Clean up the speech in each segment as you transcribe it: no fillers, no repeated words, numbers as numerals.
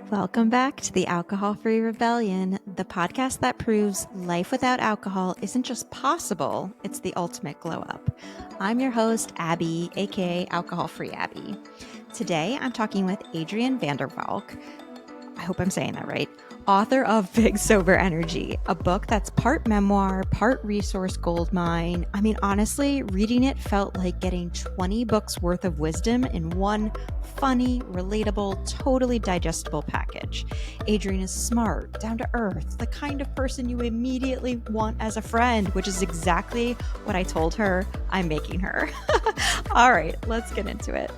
Welcome back to the Alcohol-Free Rebellion, the podcast that proves life without alcohol isn't just possible, it's the ultimate glow up. I'm your host, Abby, aka Alcohol-Free Abby. Today, I'm talking with Adrienne Valk. I hope I'm saying that right. Author of Big Sober Energy, a book that's part memoir, part resource goldmine. I mean, honestly, reading it felt like getting 20 books worth of wisdom in one funny, relatable, totally digestible package. Adrienne is smart, down to earth, the kind of person you immediately want as a friend, which is exactly what I told her I'm making her. All right, let's get into it.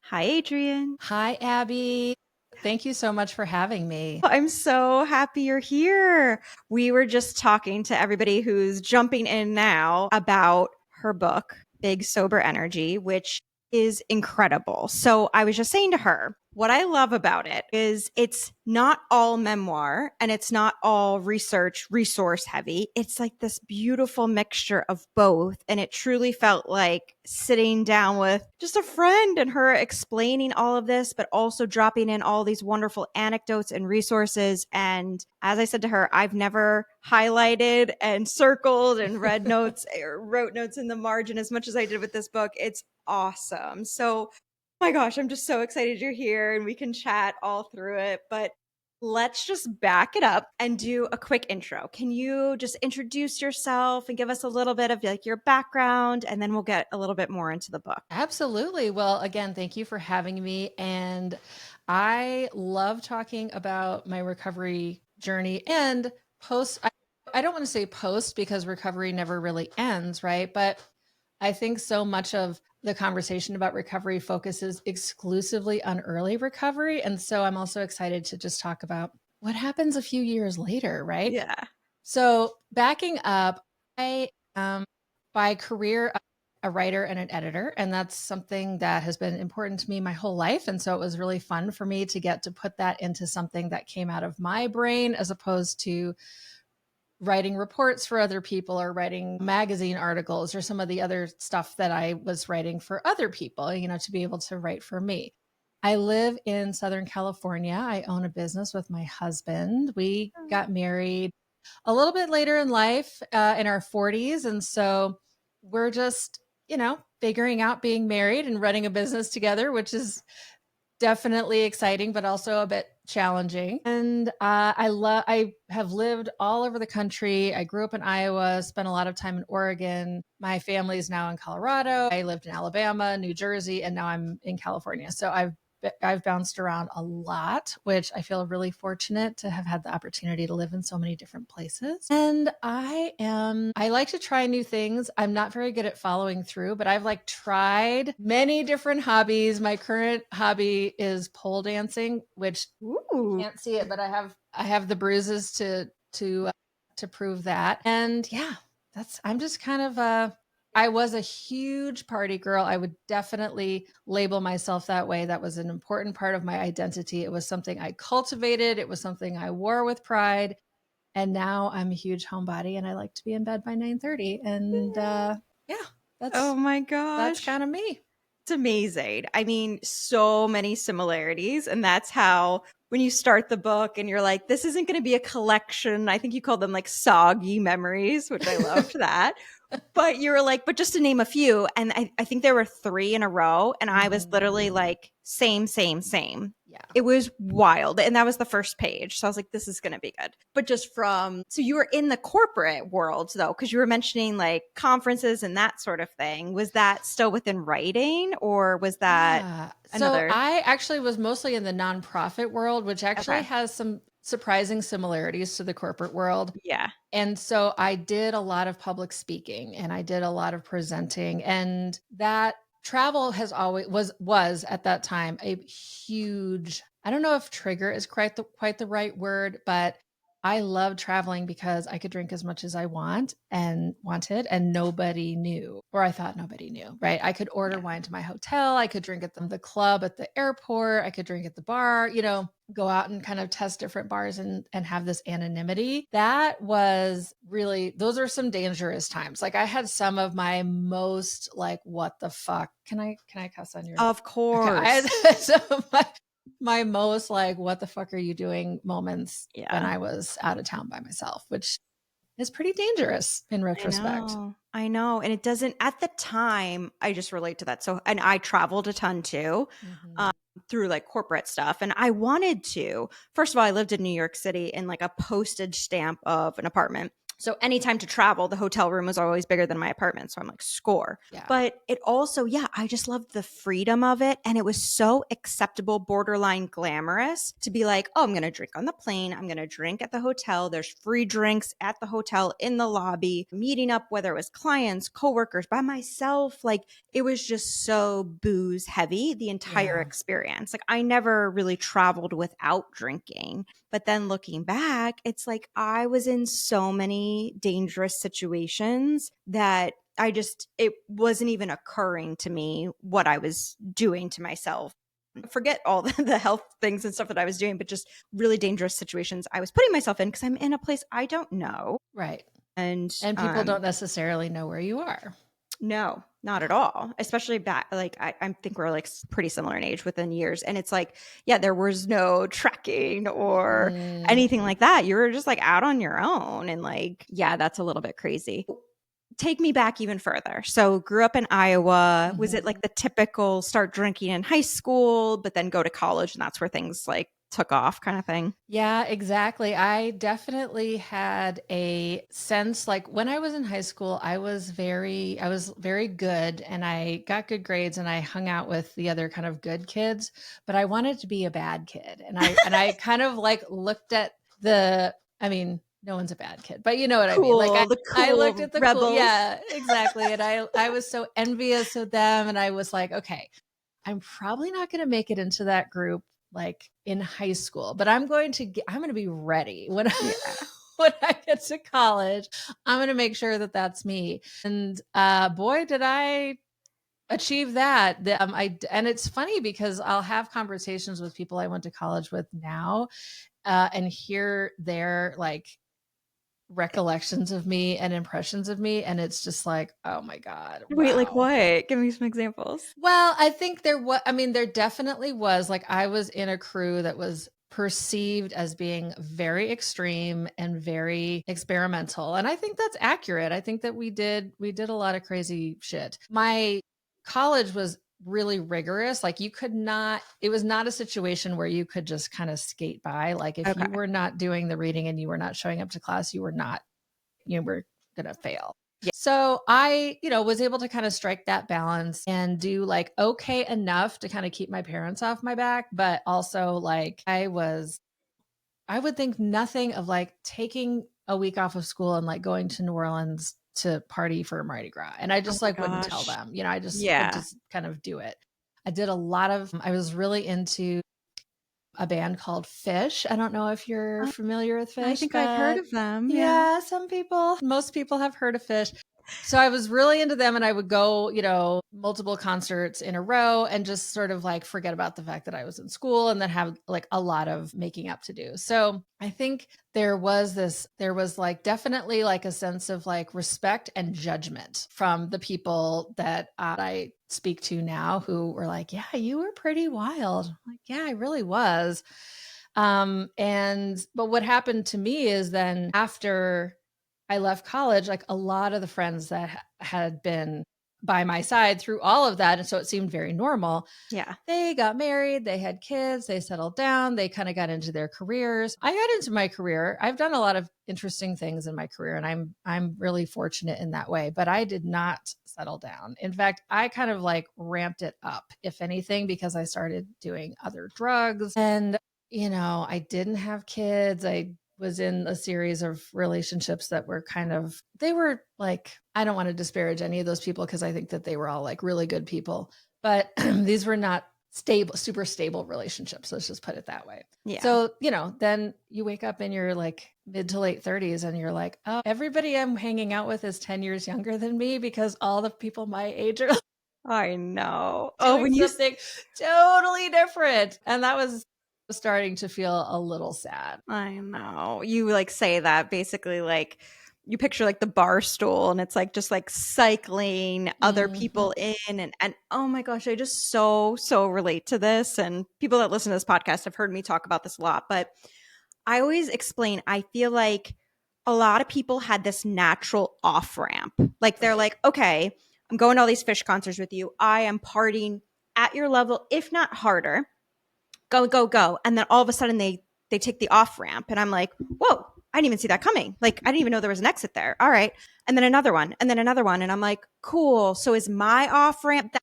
Hi, Adrienne. Hi, Abby. Thank you so much for having me. I'm so happy you're here. We were just talking to everybody who's jumping in now about her book, Big Sober Energy, which is incredible. So I was just saying to her, what I love about it is it's not all memoir and it's not all resource heavy. It's like this beautiful mixture of both. And it truly felt like sitting down with just a friend and her explaining all of this, but also dropping in all these wonderful anecdotes and resources. And as I said to her, I've never highlighted and circled and read notes or wrote notes in the margin as much as I did with this book. It's awesome. So my gosh, I'm just so excited you're here and we can chat all through it. But let's just back it up and do a quick intro. Can you just introduce yourself and give us a little bit of like your background, and then we'll get a little bit more into the book? Absolutely. Well, again, thank you for having me. And I love talking about my recovery journey and post. I don't want to say post because recovery never really ends, right? But I think so much of the conversation about recovery focuses exclusively on early recovery. And so I'm also excited to just talk about what happens a few years later, right? Yeah. So backing up, I am by career a writer and an editor, and that's something that has been important to me my whole life. And so it was really fun for me to get to put that into something that came out of my brain as opposed to writing reports for other people or writing magazine articles or some of the other stuff that I was writing for other people, to be able to write for me. I live in Southern California. I own a business with my husband. We got married a little bit later in life, in our 40s. And so we're just, figuring out being married and running a business together, which is definitely exciting, but also a bit challenging. And I have lived all over the country. I grew up in Iowa, spent a lot of time in Oregon. My family is now in Colorado. I lived in Alabama, New Jersey, and now I'm in California. So I've bounced around a lot, which I feel really fortunate to have had the opportunity to live in so many different places. And I like to try new things. I'm not very good at following through, but I've tried many different hobbies. My current hobby is pole dancing, which you can't see it, but I have the bruises to prove that. And yeah, I'm just kind of I was a huge party girl. I would definitely label myself that way. That was an important part of my identity. It was something I cultivated. It was something I wore with pride. And now I'm a huge homebody and I like to be in bed by 9:30. And Oh my gosh. That's kind of me. It's amazing. I mean, so many similarities. And that's how, when you start the book and you're like, this isn't going to be a collection. I think you called them like soggy memories, which I loved that. But you were like, but just to name a few. And I think there were 3 in a row. And I was literally like, same. Yeah. It was wild. And that was the first page. So I was like, this is going to be good. But so you were in the corporate world though, because you were mentioning like conferences and that sort of thing. Was that still within writing, or was that another? So I actually was mostly in the nonprofit world, which actually has some surprising similarities to the corporate world. Yeah. And so I did a lot of public speaking and I did a lot of presenting, and that travel has always was at that time a huge, I don't know if trigger is quite the right word, but I loved traveling because I could drink as much as I wanted and nobody knew, or I thought nobody knew, right? I could order wine to my hotel. I could drink at the club at the airport. I could drink at the bar, go out and kind of test different bars and have this anonymity. That was really, those are some dangerous times. Like I had some of my most what the fuck? Can I cuss on your? Of course. Okay. I had some of my most like, what the fuck are you doing moments when Yeah. I was out of town by myself, which is pretty dangerous in I retrospect. know. I know. And it doesn't, at the time, I just relate to that. So, and I traveled a ton too, Mm-hmm. um, through like corporate stuff. And I wanted to, first of all, I lived in New York City in like a postage stamp of an apartment. So anytime to travel, the hotel room was always bigger than my apartment. So I'm like, score. Yeah. But it also, yeah, I just loved the freedom of it. And it was so acceptable, borderline glamorous to be like, oh, I'm going to drink on the plane. I'm going to drink at the hotel. There's free drinks at the hotel in the lobby, meeting up, whether it was clients, coworkers, by myself. Like it was just so booze heavy, the entire Yeah. experience. Like I never really traveled without drinking. But then looking back, it's like I was in so many dangerous situations that it wasn't even occurring to me what I was doing to myself. Forget all the health things and stuff that I was doing, but just really dangerous situations I was putting myself in because I'm in a place I don't know. Right. And And people don't necessarily know where you are. no, not at Yeah. all. Especially back, like I think we're like pretty similar in age within years. And it's like, yeah, there was no tracking or Mm. anything like that. You were just like out on your own. And like, yeah, that's a little bit crazy. Take me back even further. So grew up in Iowa. Was it Mm-hmm. like the typical start drinking in high school, but then go to college and that's where things like took off kind of thing? Yeah, exactly. I definitely had a sense like when I was in high school, I was very good and I got good grades and I hung out with the other kind of good kids, but I wanted to be a bad kid. And I kind of like looked at the I mean, no one's a bad kid, but you know what I mean? Like Cool, the I looked cool at the cool, rebels. yeah, exactly. And I was so envious of them and I was like, okay, I'm probably not going to make it into that group like in high school, but I'm going to be ready when Yeah. when I get to college. I'm going to make sure that that's me. And boy, did I achieve that. And it's funny because I'll have conversations with people I went to college with now and hear their like recollections of me and impressions of me. And it's just like, oh my God, Wait, like wow. what? Give me some examples. Well, I think there was, I mean, there definitely was like I was in a crew that was perceived as being very extreme and very experimental. And I think that's accurate. I think that we did a lot of crazy shit. My college was really rigorous. Like you could not, it was not a situation where you could just kind of skate by. Like if you Okay. were not doing the reading and you were not showing up to class, you were going to fail. Yeah. So I, was able to kind of strike that balance and do like okay enough to kind of keep my parents off my back, but also like I would think nothing of like taking a week off of school and like going to New Orleans to party for Mardi Gras. And I Oh just my like wouldn't tell gosh. them, I just would Yeah. just kind of do it. I was really into a band called Fish. I don't know if you're Uh, familiar with I Fish, think I've heard but of them. Yeah. yeah, most people have heard of Fish. So I was really into them and I would go, multiple concerts in a row and just sort of like forget about the fact that I was in school and then have like a lot of making up to do. So I think there was like definitely like a sense of like respect and judgment from the people that I speak to now who were like, yeah, you were pretty wild. I'm like, yeah, I really was. But what happened to me is then after I left college, like a lot of the friends that had been by my side through all of that, and so it seemed very normal. Yeah. They got married, they had kids, they settled down, they kind of got into their careers. I got into my career. I've done a lot of interesting things in my career and I'm really fortunate in that way, but I did not settle down. In fact, I kind of like ramped it up, if anything, because I started doing other drugs and I didn't have kids. I was in a series of relationships that were they were like, I don't want to disparage any of those people because I think that they were all like really good people, but these were not super stable relationships. Let's just put it that way. Yeah. So, then you wake up in your like mid to late 30s and you're like, oh, everybody I'm hanging out with is 10 years younger than me because all the people my age are I know. Oh, doing when you something totally different. And that was starting to feel a little sad. I know. You like say that basically like you picture like the bar stool and it's like just like cycling other people in and oh my gosh, I just so relate to this. And people that listen to this podcast have heard me talk about this a lot, but I always explain, I feel like a lot of people had this natural off ramp. Like they're like, okay, I'm going to all these fish concerts with you. I am partying at your level, if not harder. Go, go, go. And then all of a sudden they take the off ramp. And I'm like, whoa, I didn't even see that coming. Like, I didn't even know there was an exit there. All right. And then another one, and then another one. And I'm like, cool. So is my off ramp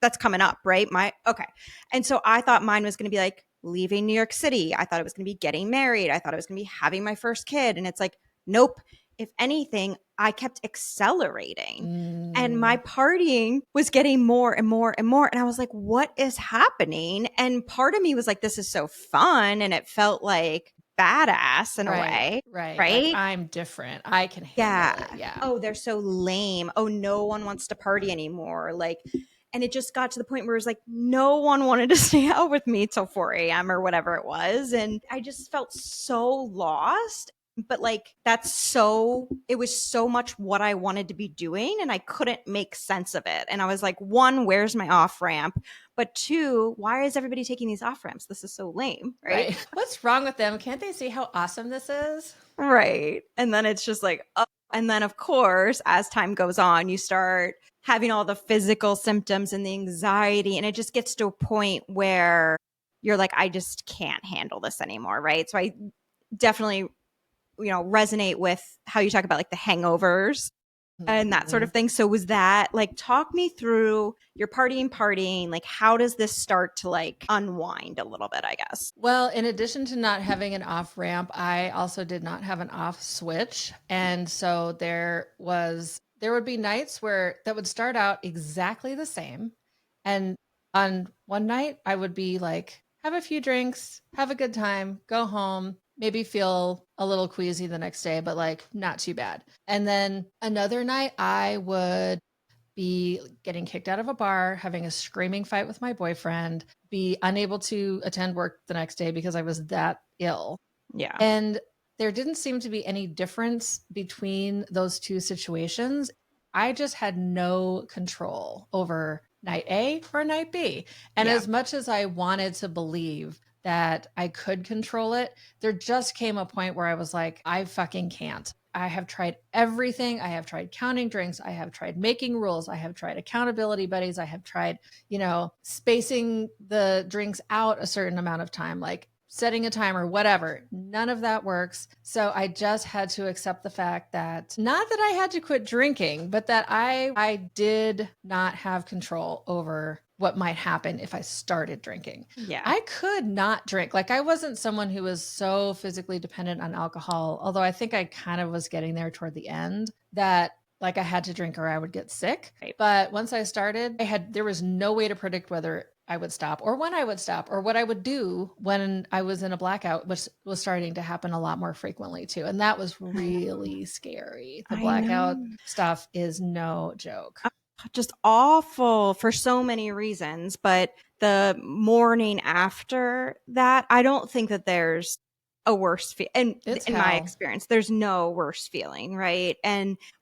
that's coming up, right? Okay. And so I thought mine was going to be like leaving New York City. I thought it was going to be getting married. I thought it was going to be having my first kid. And it's like, nope. If anything, I kept accelerating and my partying was getting more and more and more. And I was like, what is happening? And part of me was like, this is so fun. And it felt like badass in a way. Right. Like Right. I'm different. I can handle Yeah. it. Yeah. Oh, they're so lame. Oh, no one wants to party anymore. Like, and it just got to the point where it was like, no one wanted to stay out with me till 4 a.m. or whatever it was. And I just felt so lost. But like, it was so much what I wanted to be doing. And I couldn't make sense of it. And I was like, one, where's my off ramp? But two, why is everybody taking these off ramps? This is so lame. Right. What's wrong with them? Can't they see how awesome this is? Right. And then it's just like, oh. And then, of course, as time goes on, you start having all the physical symptoms and the anxiety. And it just gets to a point where you're like, I just can't handle this anymore. Right. So I definitely, resonate with how you talk about like the hangovers and that sort of thing. So was that like, talk me through your partying, like how does this start to like unwind a little bit, I guess? Well, in addition to not having an off ramp, I also did not have an off switch. And so there would be nights where that would start out exactly the same. And on one night, I would be like, have a few drinks, have a good time, go home, maybe feel a little queasy the next day, but like not too bad. And then another night, I would be getting kicked out of a bar, having a screaming fight with my boyfriend, be unable to attend work the next day because I was that ill. Yeah. And there didn't seem to be any difference between those two situations. I just had no control over night A or night B. And as much as I wanted to believe that I could control it, there just came a point where I was like, I fucking can't. I have tried everything. I have tried counting drinks. I have tried making rules. I have tried accountability buddies. I have tried, spacing the drinks out a certain amount of time, like setting a timer, whatever. None of that works. So I just had to accept the fact that not that I had to quit drinking, but that I did not have control over what might happen if I started drinking. Yeah. I could not drink. Like I wasn't someone who was so physically dependent on alcohol, although I think I kind of was getting there toward the end that like I had to drink or I would get sick. Right. But once I started, there was no way to predict whether I would stop or when I would stop or what I would do when I was in a blackout, which was starting to happen a lot more frequently too. And that was really scary. The blackout stuff is no joke. Just awful for so many reasons. But the morning after that, I don't think that there's a worse feeling. And in my experience, there's no worse feeling, right?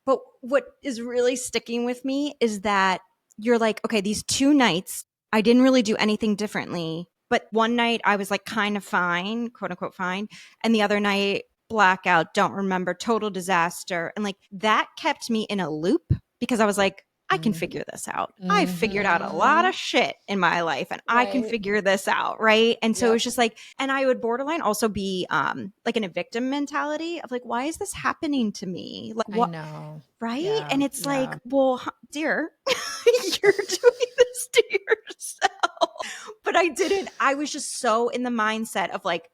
But what is really sticking with me is that you're like, okay, these 2 nights, I didn't really do anything differently. But one night I was like kind of fine, quote unquote fine. And the other night, blackout, don't remember, total disaster. And like that kept me in a loop because I was like, I can figure this out. I've figured out a lot of shit in my life and I can figure this out. Right. And so it was just like, and I would borderline also be like in a victim mentality of like, why is this happening to me? Like, what? I know. Right. Yeah. And it's like, well, dear, you're doing this to yourself. But I was just so in the mindset of like,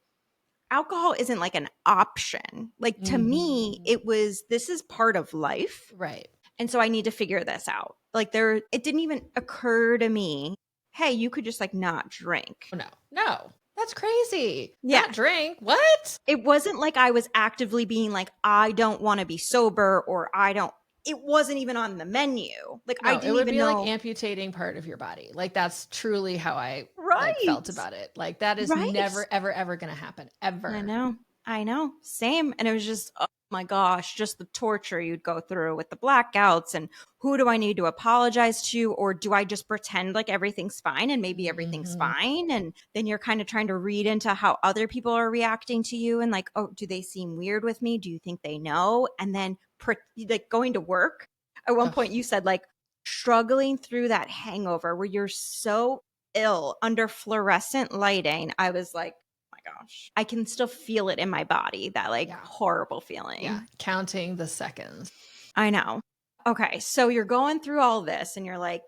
alcohol isn't like an option. Like to me, it was, this is part of life. Right. And so I need to figure this out. Like it didn't even occur to me, hey, you could just like not drink. No, that's crazy. Yeah. Not drink. What? It wasn't like I was actively being like, I don't want to be sober or it wasn't even on the menu. Like I didn't even know. Like amputating part of your body. Like that's truly how I right. felt about it. Like that is never, ever, ever going to happen. Ever. I know. Same. And it was just, my gosh, just the torture you'd go through with the blackouts and who do I need to apologize to? Or do I just pretend like everything's fine and maybe everything's Mm-hmm. fine? And then you're kind of trying to read into how other people are reacting to you and like, oh, do they seem weird with me? Do you think they know? And then like going to work. At one point, you said like struggling through that hangover where you're so ill under fluorescent lighting. I was like, my gosh, I can still feel it in my body, that like Yeah. horrible Yeah. feeling. Counting the seconds. I know. Okay. So you're going through all this and you're like,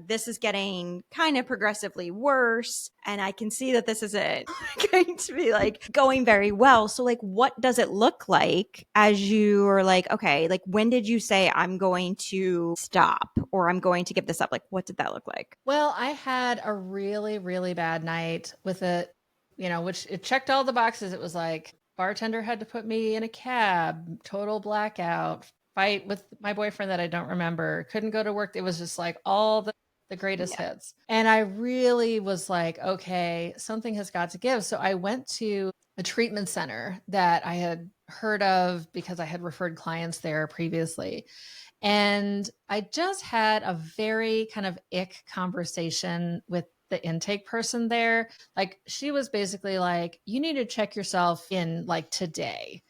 this is getting kind of progressively worse. And I can see that this isn't going to be like going very well. So, like, what does it look like as you are like, okay, like, when did you say I'm going to stop or I'm going to give this up? Like, what did that look like? Well, I had a really, really bad night with it, which it checked all the boxes. It was like bartender had to put me in a cab, total blackout, fight with my boyfriend that I don't remember, couldn't go to work. It was just like all the greatest Yeah. hits. And I really was like, okay, something has got to give. So I went to a treatment center that I had heard of because I had referred clients there previously. And I just had a very kind of ick conversation with the intake person there. Like, she was basically like, you need to check yourself in like today.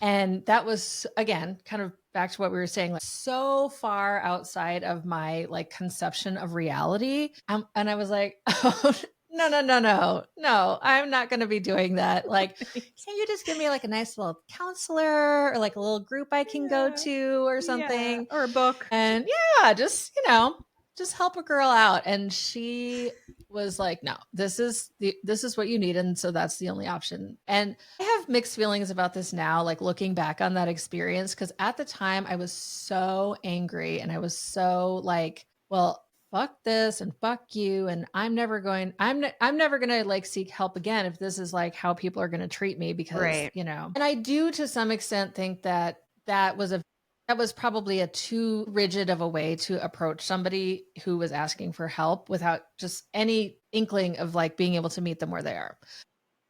And that was, again, kind of back to what we were saying, like so far outside of my like conception of reality. And I was like, oh, no, no, no, no, no, I'm not going to be doing that. Like, can you just give me like a nice little counselor or like a little group I can go Yeah. to or Yeah. something? Or a book. And yeah, just, just help a girl out. And she was like, no, this is what you need. And so that's the only option. And I have mixed feelings about this now, like looking back on that experience. Cause at the time I was so angry and I was so like, well, fuck this and fuck you. And I'm never going to like seek help again if this is like how people are going to treat me because, Right. and I do to some extent think that that was probably a too rigid of a way to approach somebody who was asking for help without just any inkling of like being able to meet them where they are.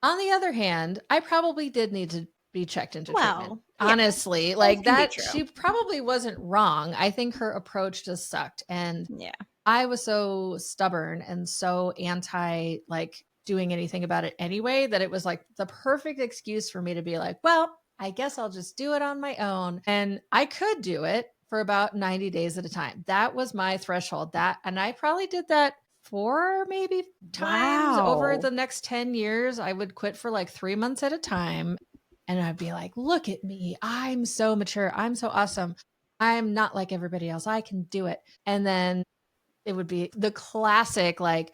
On the other hand, I probably did need to be checked into treatment. Well, yeah, Honestly, both like can be that, true. she probably wasn't wrong. I think her approach just sucked. And Yeah. I was so stubborn and so anti like doing anything about it anyway that it was like the perfect excuse for me to be like, well, I guess I'll just do it on my own. And I could do it for about 90 days at a time. That was my threshold. And I probably did that 4 maybe times over Wow. the next 10 years. I would quit for like 3 months at a time. And I'd be like, look at me. I'm so mature. I'm so awesome. I'm not like everybody else. I can do it. And then it would be the classic, like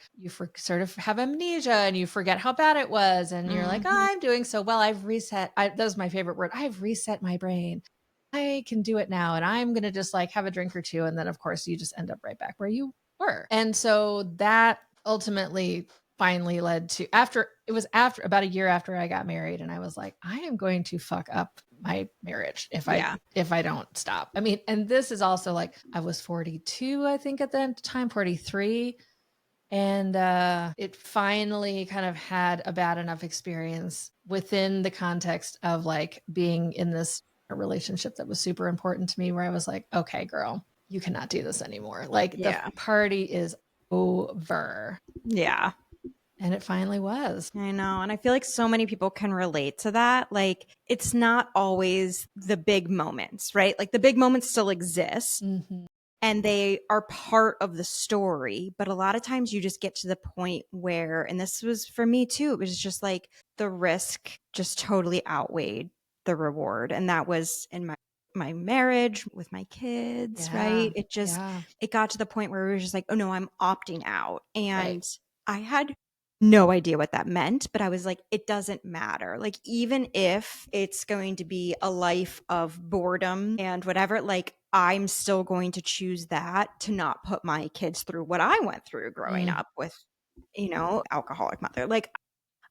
sort of have amnesia and you forget how bad it was. And you're like, oh, Mhm. I'm doing so well. I've reset. That was my favorite word. I've reset my brain. I can do it now. And I'm going to just like have a drink or two. And then, of course, you just end up right back where you were. And so that ultimately finally led to after about a year after I got married. And I was like, I am going to fuck up my marriage Yeah. if I don't stop. I mean, and this is also like I was 42, I think at the time, 43. And it finally kind of had a bad enough experience within the context of like being in this relationship that was super important to me where I was like, okay, girl, you cannot do this anymore. Like the Yeah. party is over. Yeah. And it finally was. I know. And I feel like so many people can relate to that. Like, it's not always the big moments, right? Like, the big moments still exist Mm-hmm. and they are part of the story. But a lot of times you just get to the point where, and this was for me too, it was just like the risk just totally outweighed the reward. And that was in my marriage with my kids, Yeah. right? Yeah. It got to the point where it was just like, oh no, I'm opting out. Right. And I had no idea what that meant, but I was like, it doesn't matter. Like, even if it's going to be a life of boredom and whatever, like, I'm still going to choose that to not put my kids through what I went through growing Mm. up with, alcoholic mother. Like,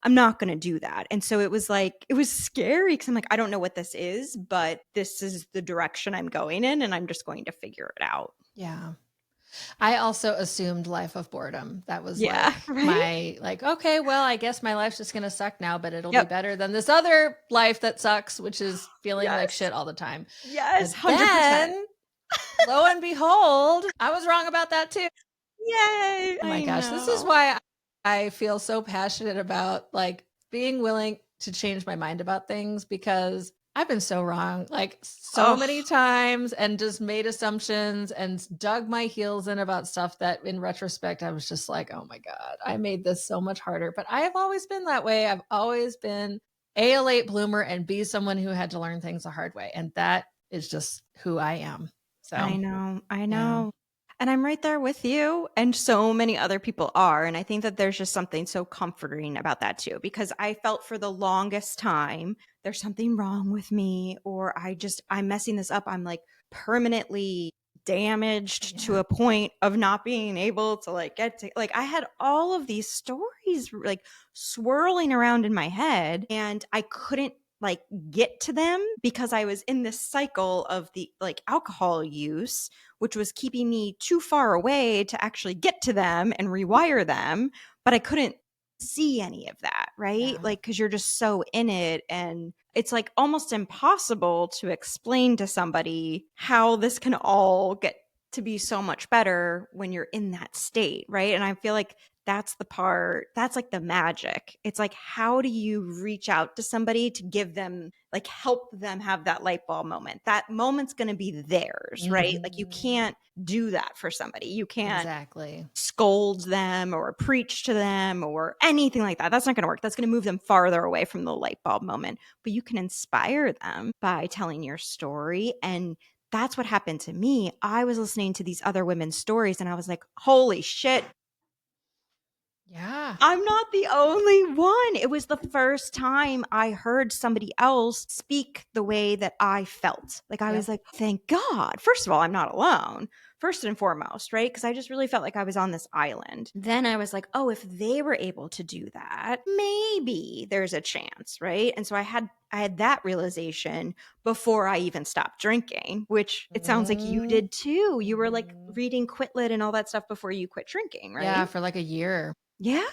I'm not going to do that. And so it was like, it was scary because I'm like, I don't know what this is, but this is the direction I'm going in and I'm just going to figure it out. Yeah. I also assumed life of boredom. That was Yeah, like right? my like, okay, well, I guess my life's just gonna suck now, but it'll be Yep. better than this other life that sucks, which is feeling like Yes. shit all the time. Yes, But 100%. then, lo and behold, I was wrong about that too. Yay! Oh my I gosh, this is know. why I feel so passionate about like being willing to change my mind about things, because I've been so wrong like so Oh, many times and just made assumptions and dug my heels in about stuff that in retrospect I was just like, oh my God, I made this so much harder. But I have always been that way. I've always been a late bloomer and B, someone who had to learn things the hard way. And that is just who I am. I So, know. I yeah. know. And I'm right there with you. And so many other people are. And I think that there's just something so comforting about that too, because I felt for the longest time there's something wrong with me, or I'm messing this up. I'm like permanently damaged to Yeah. a point of not being able to like get to, like, I had all of these stories like swirling around in my head, and I couldn't like get to them because I was in this cycle of the like alcohol use, which was keeping me too far away to actually get to them and rewire them. But I couldn't see any of that, right? Yeah. Like, because you're just so in it. And it's like almost impossible to explain to somebody how this can all get to be so much better when you're in that state, right? And I feel like that's the part that's like the magic. It's like, how do you reach out to somebody to give them, like, help them have that light bulb moment? That moment's going to be theirs, right? Like, you Mhm. can't do that for somebody. You can't Exactly. scold them or preach to them or anything like that. That's not going to work. That's going to move them farther away from the light bulb moment. But you can inspire them by telling your story. And that's what happened to me. I was listening to these other women's stories and I was like, holy shit, Yeah. I'm not the only one. It was the first time I heard somebody else speak the way that I felt. Like, I was Yep. like, thank God. First of all, I'm not alone, first and foremost, right? Because I just really felt like I was on this island. Then I was like, oh, if they were able to do that, maybe there's a chance, right? And so I had that realization before I even stopped drinking, which it sounds like you Mhm. did too. You were like Mhm. reading Quit Lit and all that stuff before you quit drinking, Yeah, right? for like a year. Yeah.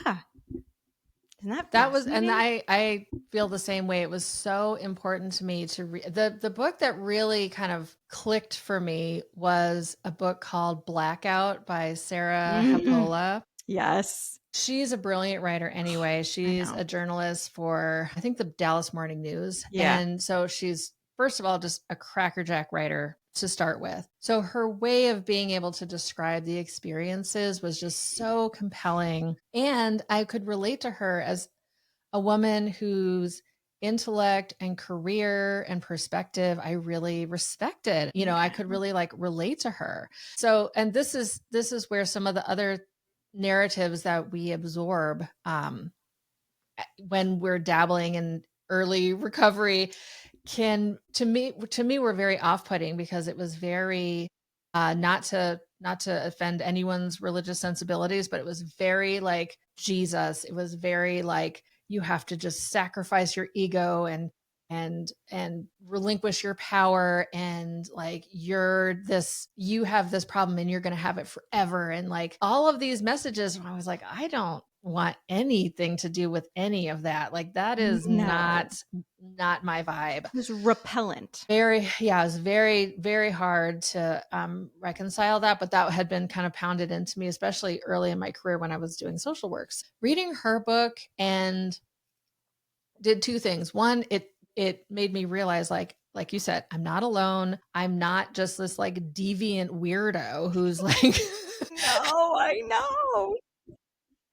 Isn't that That was, and fascinating? I feel the same way. It was so important to me to read the book that really kind of clicked for me was a book called Blackout by Sarah Mm, Hapola. yes, She's a brilliant writer anyway. I She's know. a journalist for, I think, the Dallas Morning News. Yeah, And so she's, first of all, just a crackerjack writer to start with. So her way of being able to describe the experiences was just so compelling. And I could relate to her as a woman whose intellect and career and perspective I really respected. You know, I yeah, could really like relate to her. So, and this is where some of the other narratives that we absorb when we're dabbling in early recovery can, to me were very off-putting, because it was very not to offend anyone's religious sensibilities, but it was very like Jesus. It was very like, you have to just sacrifice your ego and relinquish your power, and like, you have this problem and you're going to have it forever, and like all of these messages. I was like, I don't want anything to do with any of that. Like, that is no, not my vibe. it was repellent. Very, yeah, it was very, very hard to reconcile that, but that had been kind of pounded into me, especially early in my career when I was doing social works. Reading her book and did two things. One, it made me realize, like you said, I'm not alone. I'm not just this like deviant weirdo who's like No, I know.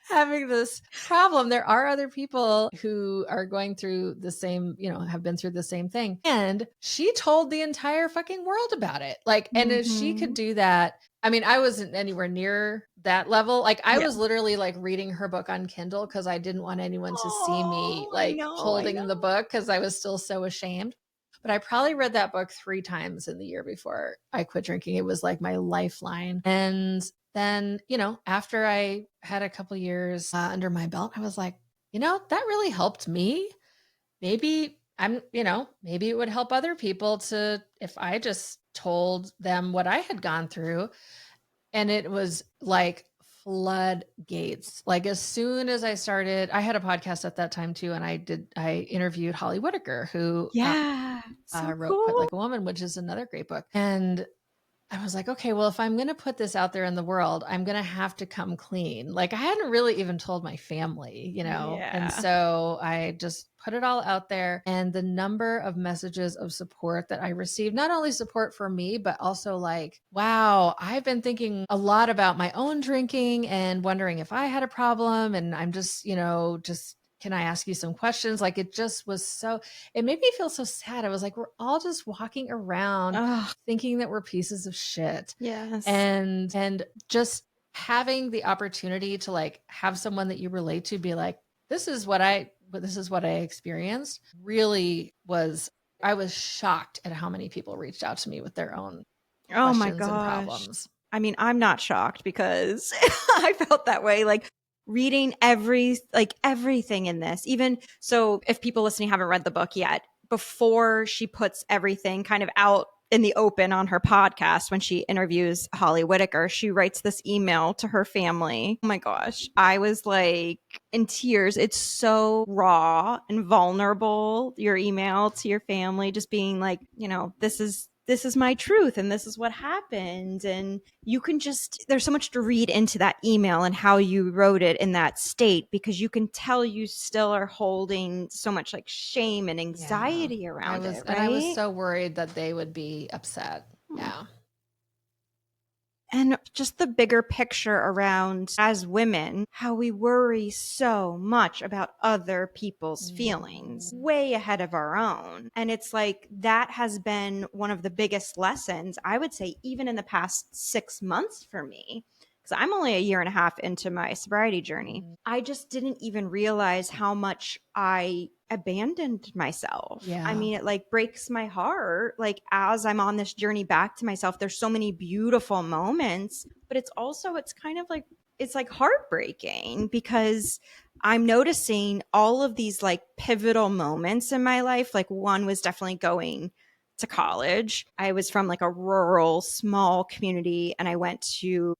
having this problem. There are other people who are going through the same, have been through the same thing. And she told the entire fucking world about it. Like, and if she could Mhm. do that, I mean, I wasn't anywhere near that level. Like, I Yeah. was literally like reading her book on Kindle because I didn't want anyone to see me Oh, I like know, I holding the know. book because I was still so ashamed. But I probably read that book 3 times in the year before I quit drinking. It was like my lifeline. And then, after I had a couple years under my belt, I was like, that really helped me. Maybe maybe it would help other people to, if I just told them what I had gone through. And it was like floodgates. Like as soon as I started, I had a podcast at that time too, and I interviewed Holly Whitaker, who Yeah. So wrote Quit cool. Like a Woman, which is another great book. And I was like, okay, well, if I'm going to put this out there in the world, I'm going to have to come clean. Like I hadn't really even told my family, you know? And Yeah. so I just put it all out there. And the number of messages of support that I received, not only support for me, but also like, wow, I've been thinking a lot about my own drinking and wondering if I had a problem. And I'm just, just can I ask you some questions? Like it just was so, it made me feel so sad. I was like, we're all just walking around Oh, thinking that we're pieces of shit. yes. And just having the opportunity to like have someone that you relate to be like, this is what I experienced really was, I was shocked at how many people reached out to me with their own Oh my questions and gosh. problems. I mean, I'm not shocked because I felt that way. Like reading everything in this, even so, if people listening haven't read the book yet, before she puts everything kind of out in the open on her podcast, when she interviews Holly Whitaker, she writes this email to her family. Oh my gosh. I was like in tears. It's so raw and vulnerable, your email to your family, just being like, this is my truth and this is what happened. And you can just, there's so much to read into that email and how you wrote it in that state, because you can tell you still are holding so much like shame and anxiety around it, right? I was so worried that they would be upset. Yeah. And just the bigger picture around, as women, how we worry so much about other people's feelings way ahead of our own. And it's like that has been one of the biggest lessons, I would say, even in the past 6 months for me. Because I'm only a year and a half into my sobriety journey. I just didn't even realize how much I abandoned myself. Yeah. I mean, it like breaks my heart. Like as I'm on this journey back to myself, there's so many beautiful moments, but it's kind of like, it's like heartbreaking because I'm noticing all of these like pivotal moments in my life. Like one was definitely going to college. I was from like a rural, small community, and I went to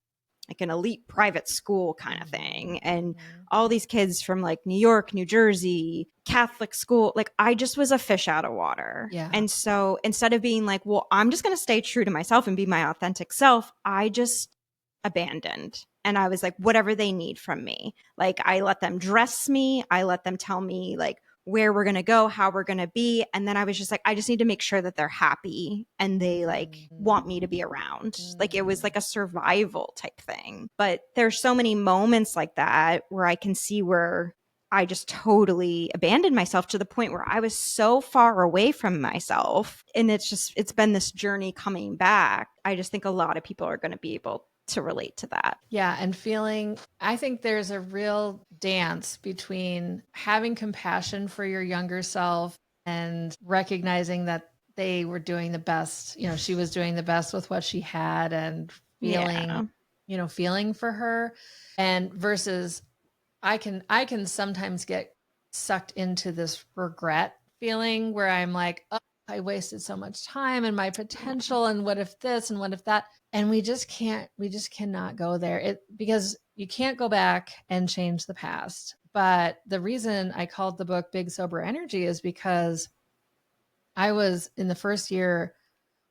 like an elite private school kind of thing. And all these kids from like New York, New Jersey, Catholic school, like I just was a fish out of water. Yeah. And so instead of being like, well, I'm just going to stay true to myself and be my authentic self, I just abandoned. And I was like, whatever they need from me. Like I let them dress me. I let them tell me like where we're going to go, how we're going to be. And then I was just like, I just need to make sure that they're happy and they like want me to be around. Like it was like a survival type thing. But there's so many moments like that where I can see where I just totally abandoned myself to the point where I was so far away from myself. And it's been this journey coming back. I just think a lot of people are going to be able to relate to that. Yeah. And I think there's a real dance between having compassion for your younger self and recognizing that they were doing the best, she was doing the best with what she had, and feeling, feeling for her, and versus I can sometimes get sucked into this regret feeling where I'm like, oh, I wasted so much time and my potential, and what if this and what if that? And we just cannot go there. Because you can't go back and change the past. But the reason I called the book Big Sober Energy is because I was in the first year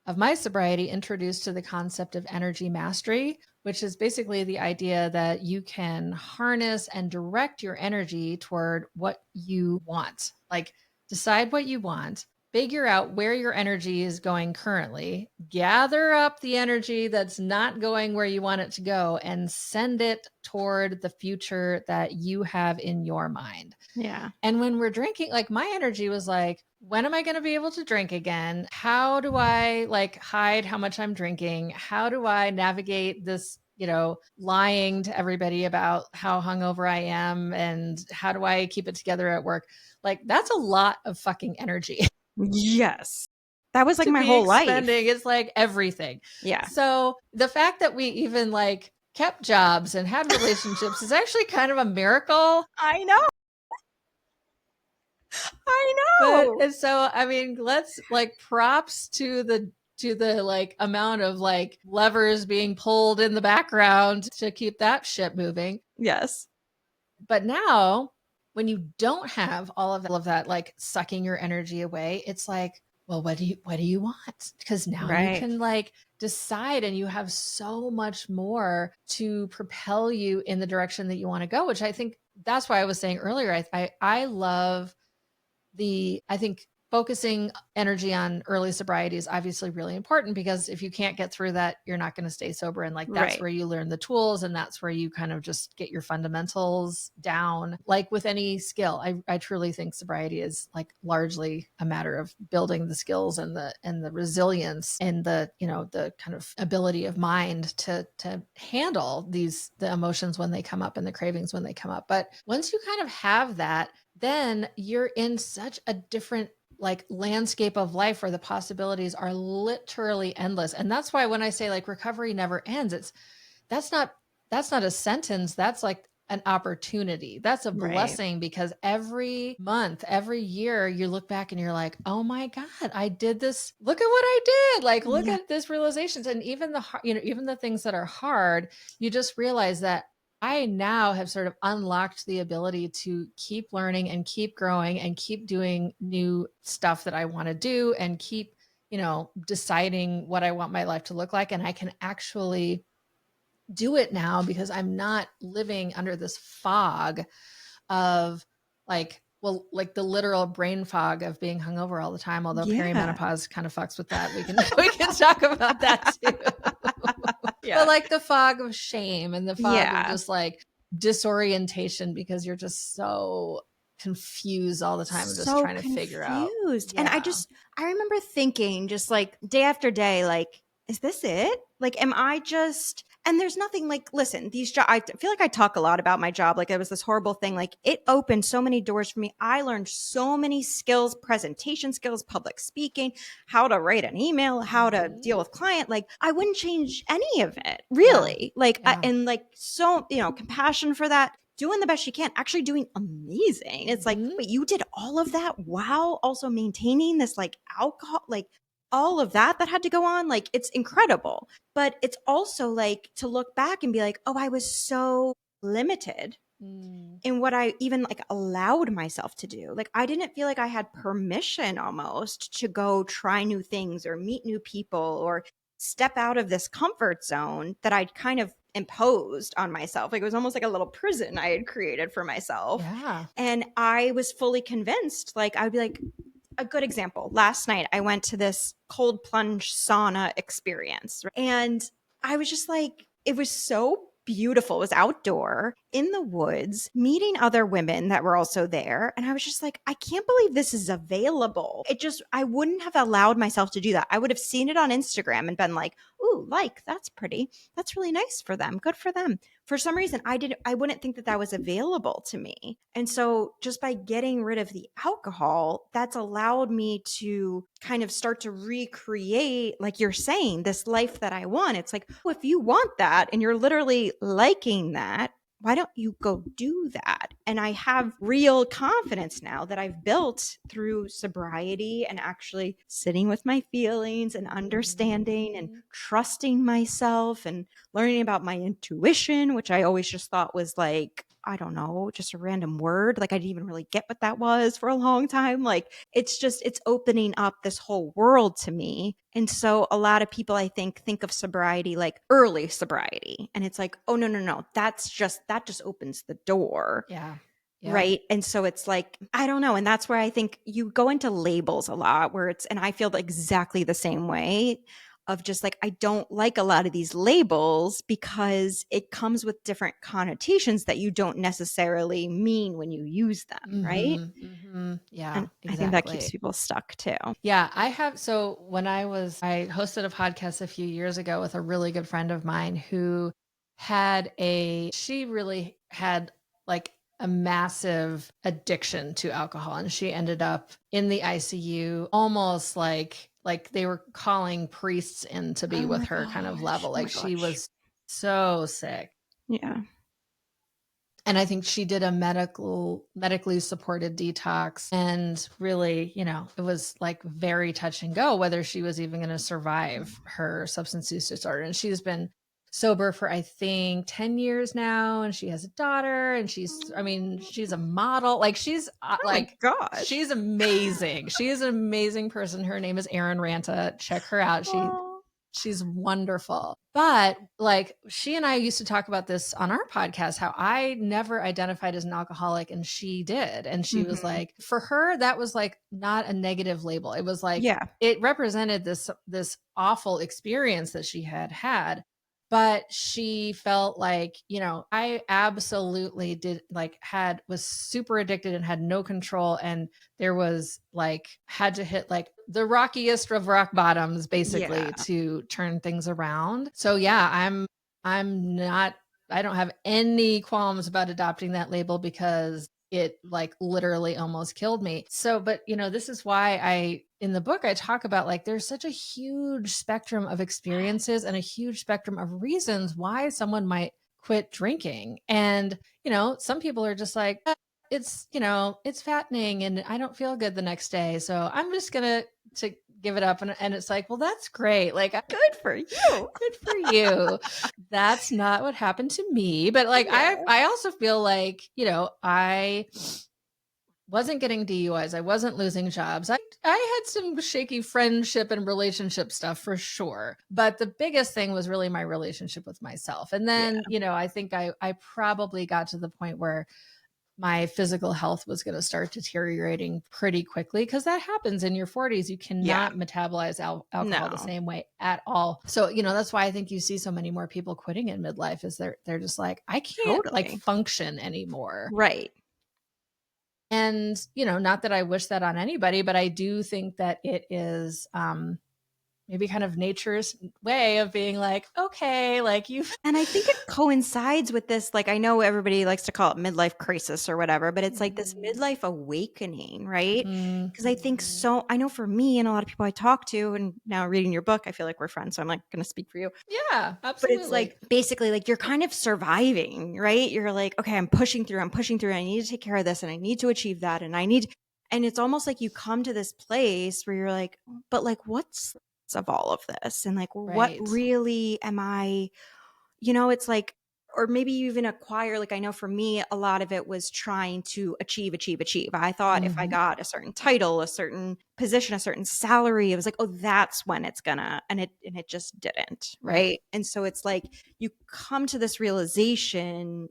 of my sobriety introduced to the concept of energy mastery, which is basically the idea that you can harness and direct your energy toward what you want. Like decide what you want, figure out where your energy is going currently, gather up the energy that's not going where you want it to go, and send it toward the future that you have in your mind. Yeah. And when we're drinking, like my energy was like, when am I going to be able to drink again? How do I like hide how much I'm drinking? How do I navigate this, lying to everybody about how hungover I am? And how do I keep it together at work? Like that's a lot of fucking energy. Yes. That was like to my be whole expending. life. It's like everything. Yeah. So the fact that we even like kept jobs and had relationships is actually kind of a miracle. I know. I know. And so, I mean, let's like props to the to the like amount of like levers being pulled in the background to keep that ship moving. Yes. But now, when you don't have all of that like sucking your energy away, it's like, well, what do you want? Because now you Right. can like decide, and you have so much more to propel you in the direction that you want to go, which I think that's why I was saying earlier, I love I think focusing energy on early sobriety is obviously really important, because if you can't get through that, you're not going to stay sober. And like, that's Right. where you learn the tools, and that's where you kind of just get your fundamentals down. Like with any skill, I truly think sobriety is like largely a matter of building the skills and the resilience and the, you know, the kind of ability of mind to handle the emotions when they come up and the cravings when they come up. But once you kind of have that, then you're in such a different like landscape of life where the possibilities are literally endless. And that's why when I say like recovery never ends, that's not that's not a sentence. That's like an opportunity. That's a Right. blessing, because every month, every year, you look back and you're like, oh my God, I did this. Look at what I did. Like, look Yeah. at this realizations. And even even the things that are hard, you just realize that I now have sort of unlocked the ability to keep learning and keep growing and keep doing new stuff that I want to do, and keep, you know, deciding what I want my life to look like. And I can actually do it now because I'm not living under this fog of like, well, like the literal brain fog of being hungover all the time. Although Yeah. perimenopause kind of fucks with that. We can talk about that too. But Yeah. like the fog of shame and the fog of Yeah. just like disorientation, because you're just so confused all the time and just So trying to figure out. confused. And Yeah. I remember thinking just like day after day, like, is this it? Like, am I just, and there's nothing like, listen, these jobs, I feel like I talk a lot about my job. Like, it was this horrible thing. Like, it opened so many doors for me. I learned so many skills, presentation skills, public speaking, how to write an email, how to Mhm. deal with client. Like, I wouldn't change any of it, Yeah. really. Like, Yeah. and like, so, you know, compassion for that, doing the best you can, actually doing amazing. It's like, Mhm. wait, you did all of that while also maintaining this like alcohol, like all of that that had to go on. Like, it's incredible. But it's also like to look back and be like, oh, I was so limited Mm. in what I even like allowed myself to do. Like, I didn't feel like I had permission almost to go try new things or meet new people or step out of this comfort zone that I'd kind of imposed on myself. Like, it was almost like a little prison I had created for myself. Yeah. And I was fully convinced, like, I'd be like, a good example. Last night, I went to this cold plunge sauna experience, and I was just like, it was so beautiful. It was outdoor in the woods, meeting other women that were also there. And I was just like, I can't believe this is available. It just, I wouldn't have allowed myself to do that. I would have seen it on Instagram and been like, ooh, like, that's pretty. That's really nice for them. Good for them. For some reason, I wouldn't think that that was available to me. And so just by getting rid of the alcohol, that's allowed me to kind of start to recreate, like you're saying, this life that I want. It's like, oh, if you want that and you're literally liking that, why don't you go do that? And I have real confidence now that I've built through sobriety and actually sitting with my feelings and understanding and Mhm. trusting myself and learning about my intuition, which I always just thought was like, I don't know, just a random word. Like, I didn't even really get what that was for a long time. Like, it's opening up this whole world to me. And so a lot of people, I think of sobriety like early sobriety. And it's like, oh, no, no, no. That just opens the door. Yeah. Yep. Right. And so it's like, I don't know. And that's where I think you go into labels a lot, where it's, and I feel exactly the same way of just like, I don't like a lot of these labels because it comes with different connotations that you don't necessarily mean when you use them. Right. Mhm. Mhm. Yeah, And I think that keeps exactly. people stuck too. Yeah, I have. So when I hosted a podcast a few years ago with a really good friend of mine who she really had like a massive addiction to alcohol, and she ended up in the ICU almost like they were calling priests in to be Oh with my her kind of gosh. level. Oh Like my she gosh. was so sick. Yeah. And I think she did a medically supported detox. And really, it was like very touch and go whether she was even going to survive her substance use disorder. And she's been sober for, I think, 10 years now. And she has a daughter, and she's a model. Like Oh my gosh. she's amazing. She is an amazing person. Her name is Erin Ranta. Check her out. Oh. She's wonderful. But like, she and I used to talk about this on our podcast, how I never identified as an alcoholic and she did. And she was Mhm. like, for her, that was like not a negative label. It was like, Yeah. it represented this awful experience that she had had. But she felt like, I absolutely did, like, was super addicted and had no control. And there was like, had to hit like the rockiest of rock bottoms Yeah. basically to turn things around. So yeah, I'm not, I don't have any qualms about adopting that label, because it like literally almost killed me. So, but this is why in the book, I talk about like, there's such a huge spectrum of experiences and a huge spectrum of reasons why someone might quit drinking. And, some people are just like, it's fattening and I don't feel good the next day. So I'm just going to give it up. And it's like, well, that's great. Like, Good for you. good for you. That's not what happened to me. But like, I, Yeah. I also feel like, I wasn't getting DUIs. I wasn't losing jobs. I had some shaky friendship and relationship stuff for sure. But the biggest thing was really my relationship with myself. And Yeah. then, I think I probably got to the point where my physical health was going to start deteriorating pretty quickly, because that happens in your 40s. You Yeah. cannot metabolize alcohol the No. same way at all. So, that's why I think you see so many more people quitting in midlife, is they're just like, I can't like Totally. function anymore. Right. And, not that I wish that on anybody, but I do think that it is maybe kind of nature's way of being like, okay, like you. And I think it coincides with this, like, I know everybody likes to call it midlife crisis or whatever, but it's like this midlife awakening, right? Mhm. Because I think I know for me and a lot of people I talk to, and now reading your book, I feel like we're friends, so I'm like going to speak for you. Yeah, But it's absolutely. like basically like you're kind of surviving, right? You're like, okay, I'm pushing through, I need to take care of this and I need to achieve that. And it's almost like you come to this place where you're like, but like, what's of all of this? And like, what Right. really am I? It's like, or maybe you even acquire, like, I know for me, a lot of it was trying to achieve, achieve, achieve. I thought if I Mhm. got a certain title, a certain position, a certain salary, it was like, oh, that's when it's gonna, and it just didn't. Right. Right. And so it's like you come to this realization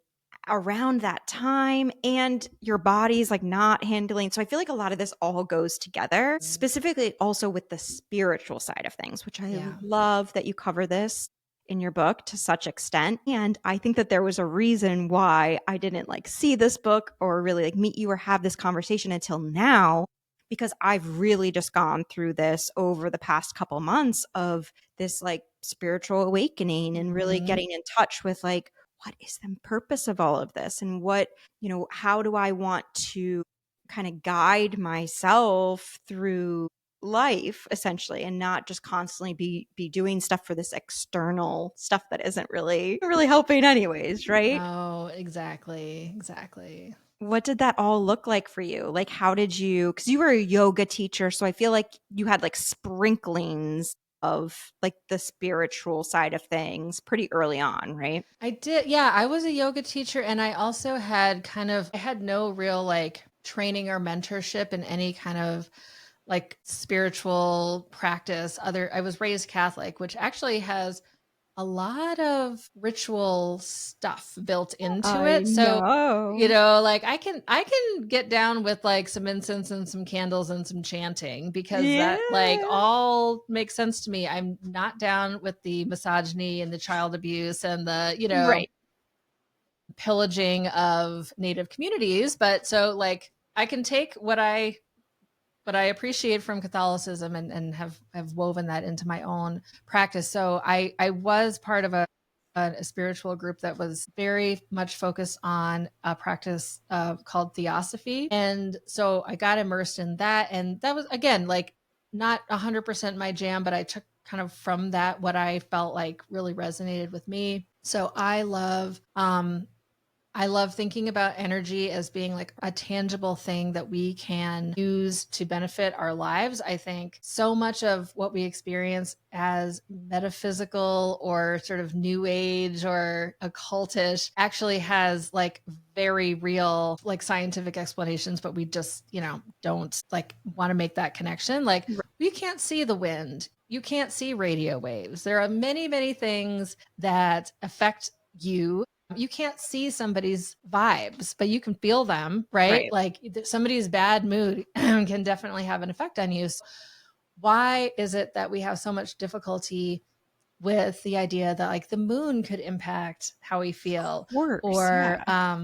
around that time and your body's like not handling. So I feel like a lot of this all goes together, specifically also with the spiritual side of things, which I Yeah. love that you cover this in your book to such extent. And I think that there was a reason why I didn't like see this book or really like meet you or have this conversation until now, because I've really just gone through this over the past couple months of this like spiritual awakening and really Mhm. getting in touch with like, what is the purpose of all of this? And what, how do I want to kind of guide myself through life essentially, and not just constantly be doing stuff for this external stuff that isn't really helping anyways, right? No, exactly. Exactly. What did that all look like for you? Like, how did you, because you were a yoga teacher, so I feel like you had like sprinklings of like the spiritual side of things pretty early on, right? I did. Yeah, I was a yoga teacher, and I also I had no real like training or mentorship in any kind of like spiritual practice. I was raised Catholic, which actually has a lot of ritual stuff built into I it. So, know. like I can get down with like some incense and some candles and some chanting, because that like Yeah. all makes sense to me. I'm not down with the misogyny and the child abuse and the, Right. pillaging of native communities. But so like I can take what I appreciate from Catholicism, and have woven that into my own practice. So I was part of a spiritual group that was very much focused on a practice called theosophy. And so I got immersed in that. And that was, again, like not 100% my jam, but I took kind of from that what I felt like really resonated with me. So I love thinking about energy as being like a tangible thing that we can use to benefit our lives. I think so much of what we experience as metaphysical or sort of new age or occultish actually has like very real, like scientific explanations, but we just, don't like want to make that connection. Like, you can't see the wind. You can't see radio waves. There are many, many things that affect you. You can't see somebody's vibes, but you can feel them, right? Right. Like somebody's bad mood can definitely have an effect on you. So why is it that we have so much difficulty with the idea that like the moon could impact how we feel, Of course. or Yeah.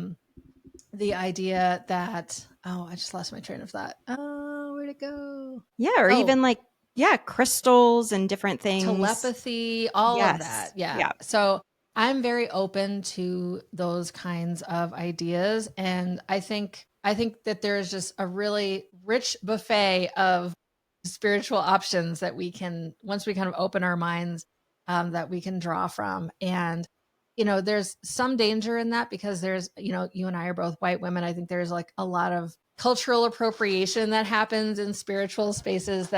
the idea that, oh, I just lost my train of thought. Where'd it go? Yeah. Or Oh, even like, yeah, crystals and different things. telepathy, all of Yes. that. Yeah. Yeah. So I'm very open to those kinds of ideas. And I think that there is just a really rich buffet of spiritual options that we can, once we kind of open our minds, that we can draw from. And, there's some danger in that because there's, you and I are both white women. I think there's like a lot of cultural appropriation that happens in spiritual spaces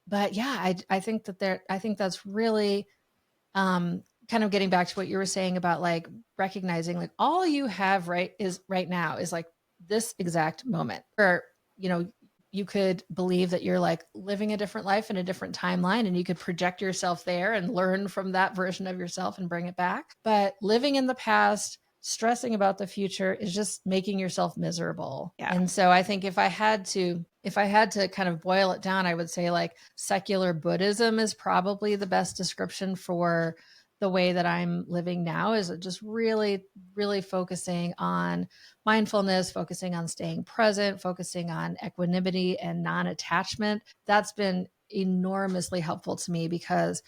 but yeah, I think I think that's really, kind of getting back to what you were saying about like recognizing like all you have right now is like this exact moment, or you know you could believe that you're like living a different life in a different timeline, and you could project yourself there and learn from that version of yourself and bring it back. But living in the past, stressing about the future, is just making yourself miserable. Yeah. And so I think if I had to kind of boil it down, I would say like secular Buddhism is probably the best description for the way that I'm living now, is just really, really focusing on mindfulness, focusing on staying present, focusing on equanimity and non-attachment. That's been enormously helpful to me because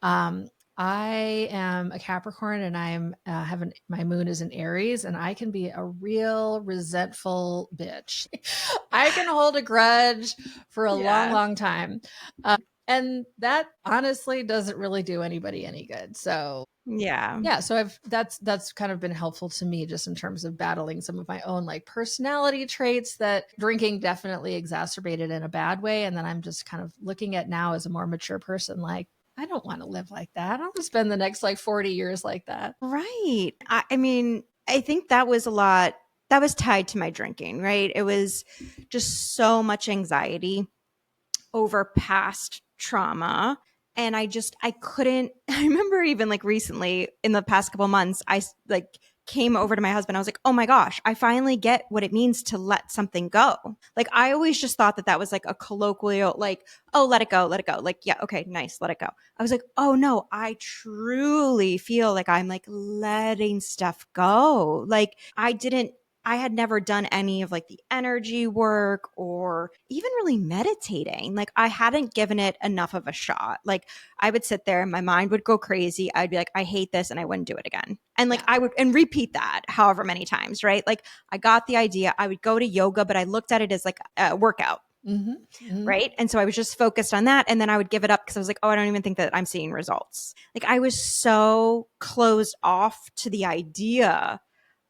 um, I am a Capricorn, and I'm my moon is in Aries, and I can be a real resentful bitch. I can hold a grudge for a long, Yeah. long time. And that honestly doesn't really do anybody any good. So Yeah. yeah, so that's kind of been helpful to me just in terms of battling some of my own like personality traits that drinking definitely exacerbated in a bad way. And then I'm just kind of looking at now as a more mature person, like, I don't want to live like that. I don't want to spend the next like 40 years like that. Right. I mean, I think that was a lot that was tied to my drinking, right? It was just so much anxiety over past trauma. And I couldn't, I remember even like recently in the past couple months, I like came over to my husband. I was like, oh my gosh, I finally get what it means to let something go. Like, I always just thought that that was like a colloquial, like, oh, let it go, let it go. Like, yeah, okay, nice, let it go. I was like, oh no, I truly feel like I'm like letting stuff go. Like, I had never done any of like the energy work or even really meditating. Like, I hadn't given it enough of a shot. Like, I would sit there and my mind would go crazy. I'd be like, I hate this, and I wouldn't do it again. And like, Yeah. I would and repeat that however many times, right? Like, I got the idea. I would go to yoga, but I looked at it as like a workout. Mm-hmm. Mm-hmm. Right. And so I was just focused on that. And then I would give it up because I was like, oh, I don't even think that I'm seeing results. Like, I was so closed off to the idea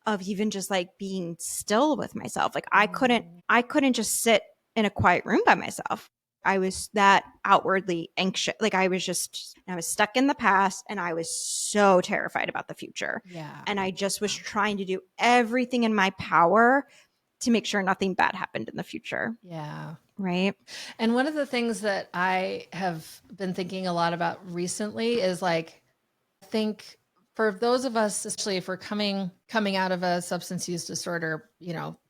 of even just like being still with myself. Like, I couldn't just sit in a quiet room by myself. I was that outwardly anxious. Like, I was stuck in the past, and I was so terrified about the future. Yeah. And I just was trying to do everything in my power to make sure nothing bad happened in the future. Yeah. Right. And one of the things that I have been thinking a lot about recently is like, I think for those of us, especially if we're coming out of a substance use disorder,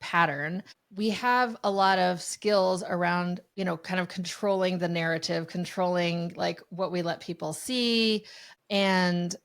pattern, we have a lot of skills around, kind of controlling the narrative, controlling like what we let people see, and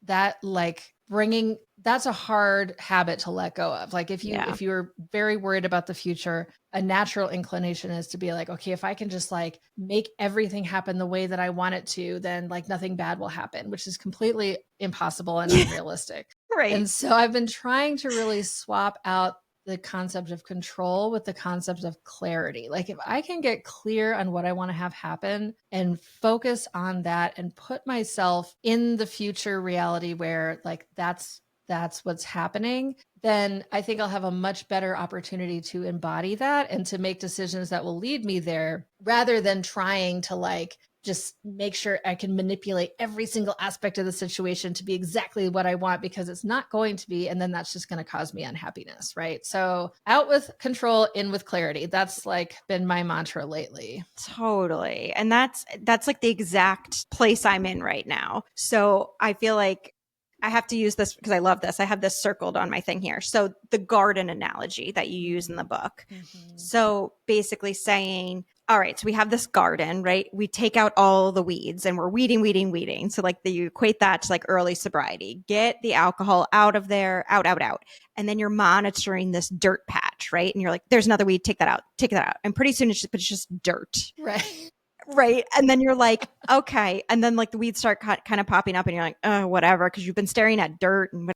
that like bringing that's a hard habit to let go of. Like if Yeah. you're very worried about the future, a natural inclination is to be like, okay, if I can just like make everything happen the way that I want it to, then like nothing bad will happen, which is completely impossible and unrealistic. Right. And so I've been trying to really swap out the concept of control with the concept of clarity. Like if I can get clear on what I want to have happen and focus on that and put myself in the future reality where like that's that's what's happening, then I think I'll have a much better opportunity to embody that and to make decisions that will lead me there, rather than trying to like just make sure I can manipulate every single aspect of the situation to be exactly what I want, because it's not going to be. And then that's just going to cause me unhappiness. Right. So out with control, in with clarity. That's like been my mantra lately. Totally. And that's like the exact place I'm in right now. So I feel like I have to use this because I love this. I have this circled on my thing here. So the garden analogy that you use in the book. Mm-hmm. So basically saying, all right, so we have this garden, right? We take out all the weeds and we're weeding, weeding, weeding. So like you equate that to like early sobriety. Get the alcohol out of there, out, out, out. And then you're monitoring this dirt patch, right? And you're like, there's another weed, take that out, take that out. And pretty soon it's just dirt. Right. Right. And then you're like, okay. And then like the weeds start kind of popping up and you're like, oh, whatever. Cause you've been staring at dirt. And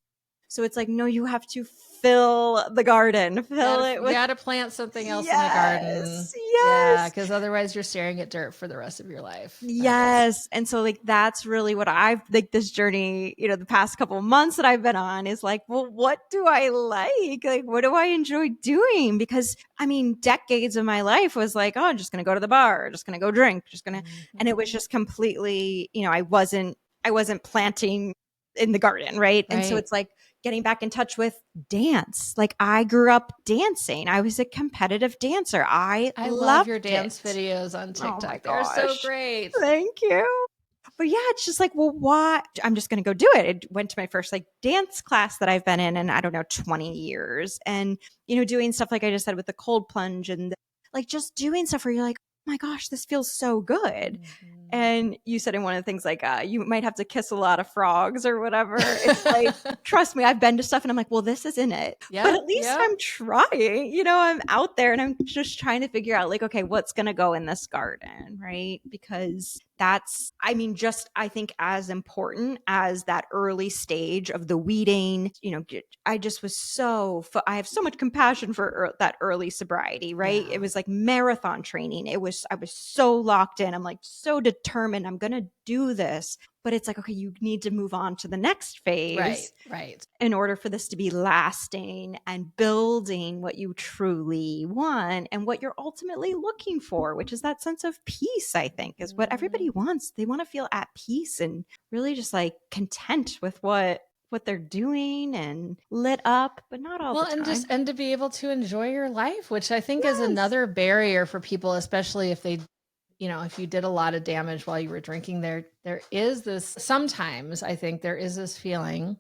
so it's like, no, you have to fill the garden, fill it You with. got to plant something else in the garden. Yes. Yeah. Yes. Because otherwise you're staring at dirt for the rest of your life. Yes. And so like that's really what I've like this journey, the past couple of months that I've been on is like, well, what do I like? Like, what do I enjoy doing? Because I mean, decades of my life was like, oh, I'm just going to go to the bar, just going to go drink, just going to, and it was just completely, I wasn't planting in the garden. Right. And so Right. it's like getting back in touch with dance. Like I grew up dancing. I was a competitive dancer. I love loved your it. dance videos on Oh my TikTok. They're so gosh. great. Thank you. But yeah, it's just like, well, why? I'm just going to go do it. I went to my first like dance class that I've been in, I don't know, 20 years. And, doing stuff like I just said with the cold plunge and like just doing stuff where you're like, oh my gosh, this feels so good. Mm-hmm. And you said in one of the things like, you might have to kiss a lot of frogs or whatever. It's like, trust me, I've been to stuff and I'm like, well, this isn't it. But Yep. at least Yep. I'm trying, I'm out there and I'm just trying to figure out like, okay, what's going to go in this garden, right? Because that's, I think as important as that early stage of the weeding, I just was I have so much compassion for that early sobriety, right? Yeah. It was like marathon training. I was so locked in. I'm like so determined. I'm going to do this. But it's like, okay, you need to move on to the next phase. Right. In order for this to be lasting and building what you truly want and what you're ultimately looking for, which is that sense of peace, I think, is what everybody wants. They want to feel at peace and really just like content with what they're doing and lit up, but not all the time. And to be able to enjoy your life, which I think is Yes. another barrier for people, especially if they, if you did a lot of damage while you were drinking, there is this, sometimes I think there is this feeling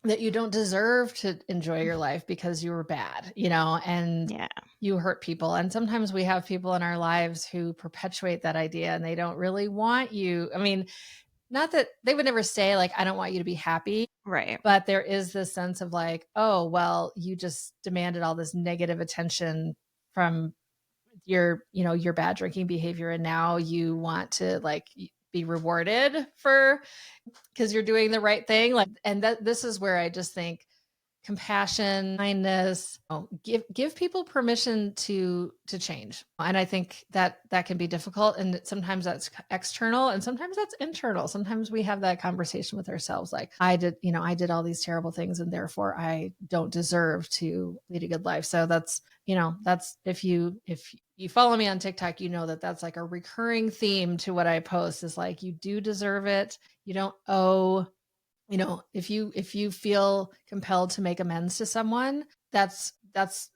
that you don't deserve to enjoy your life because you were bad, and Yeah. you hurt people. And sometimes we have people in our lives who perpetuate that idea and they don't really want you. I mean, not that they would never say like, I don't want you to be happy. Right. But there is this sense of like, oh, well, you just demanded all this negative attention from your bad drinking behavior. And now you want to like be rewarded because you're doing the right thing. Like, and this is where I just think compassion, kindness, give people permission to change. And I think that can be difficult. And sometimes that's external and sometimes that's internal. Sometimes we have that conversation with ourselves. Like I did all these terrible things and therefore I don't deserve to lead a good life. So that's if you follow me on TikTok, that's like a recurring theme to what I post is like, you do deserve it. You don't owe. If you feel compelled to make amends to someone, that's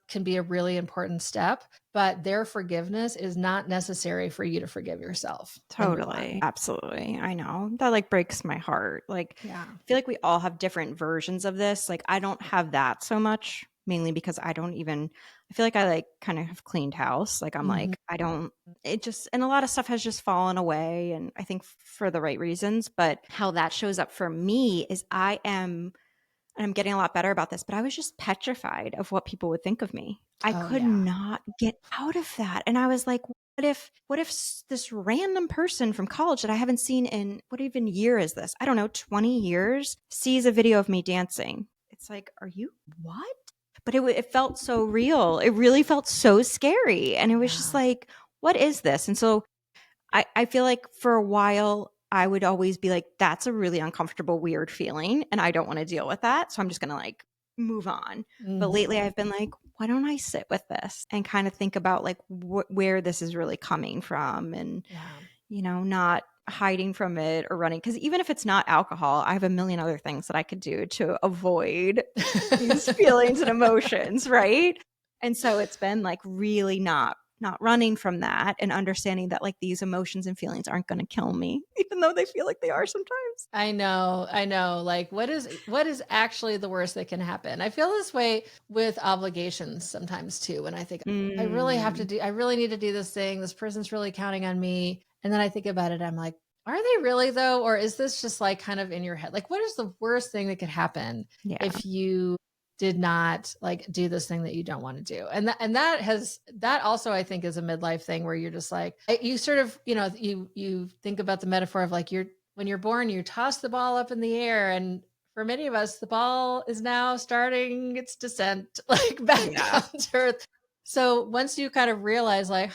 can be a really important step, but their forgiveness is not necessary for you to forgive yourself. Totally. Absolutely. I know. That like breaks my heart. Like, Yeah. I feel like we all have different versions of this. Like, I don't have that so much, mainly because I feel like I like kind of have cleaned house. Like, I'm like, and a lot of stuff has just fallen away. And I think for the right reasons. But how that shows up for me is and I'm getting a lot better about this, but I was just petrified of what people would think of me. I could not get out of that. And I was like, what if this random person from college that I haven't seen in what even year is this? I don't know, 20 years sees a video of me dancing. It's like, are you what? But it felt so real. It really felt so scary. And it was just like, what is this? And so I feel like for a while I would always be like, that's a really uncomfortable, weird feeling. And I don't want to deal with that. So I'm just going to like move on. But lately I've been like, why don't I sit with this and kind of think about like where this is really coming from and, you know, not hiding from it or running. Because even if it's not alcohol, I have a million other things that I could do to avoid these feelings and emotions. Right. And so it's been like really not running from that and understanding that like these emotions and feelings aren't going to kill me, even though they feel like they are sometimes. I know. Like what is actually the worst that can happen? I feel this way with obligations sometimes too. When I think I really need to do this thing. This person's really counting on me. And then I think about it. I'm like, are they really though? Or is this just like kind of in your head? Like, what is the worst thing that could happen if you did not like do this thing that you don't want to do? And that also I think is a midlife thing where you're just like, you sort of, you know, you think about the metaphor of like when you're born, you toss the ball up in the air. And for many of us, the ball is now starting its descent like back down to earth. So once you kind of realize like,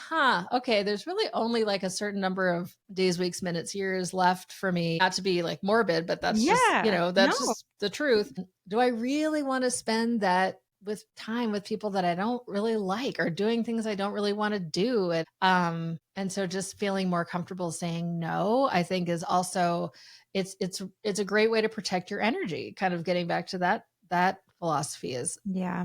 okay, there's really only like a certain number of days, weeks, minutes, years left for me, not to be like morbid, but that's just, you know, that's just the truth. Do I really want to spend that with time with people that I don't really like or doing things I don't really want to do? And so just feeling more comfortable saying no, I think is also, it's a great way to protect your energy. Kind of getting back to that philosophy is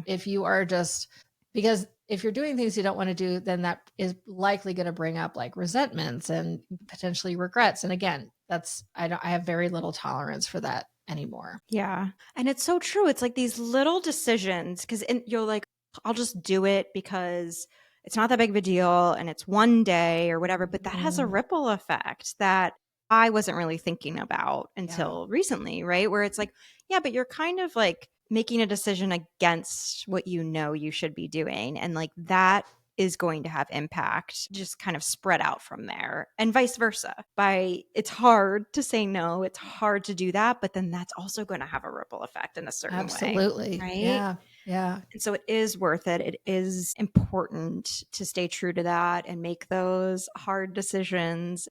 if you are just, because if you're doing things you don't want to do, then that is likely going to bring up like resentments and potentially regrets. And again, I have very little tolerance for that anymore. Yeah. And it's so true. It's like these little decisions because you're like, I'll just do it because it's not that big of a deal and it's one day or whatever. But that has a ripple effect that I wasn't really thinking about until recently, right? Where it's like, yeah, but you're kind of like making a decision against what you know you should be doing. And like that is going to have impact just kind of spread out from there and vice versa. It's hard to say no, it's hard to do that, but then that's also going to have a ripple effect in a certain Absolutely. way. Right? Yeah. And so it is worth it. It is important to stay true to that and make those hard decisions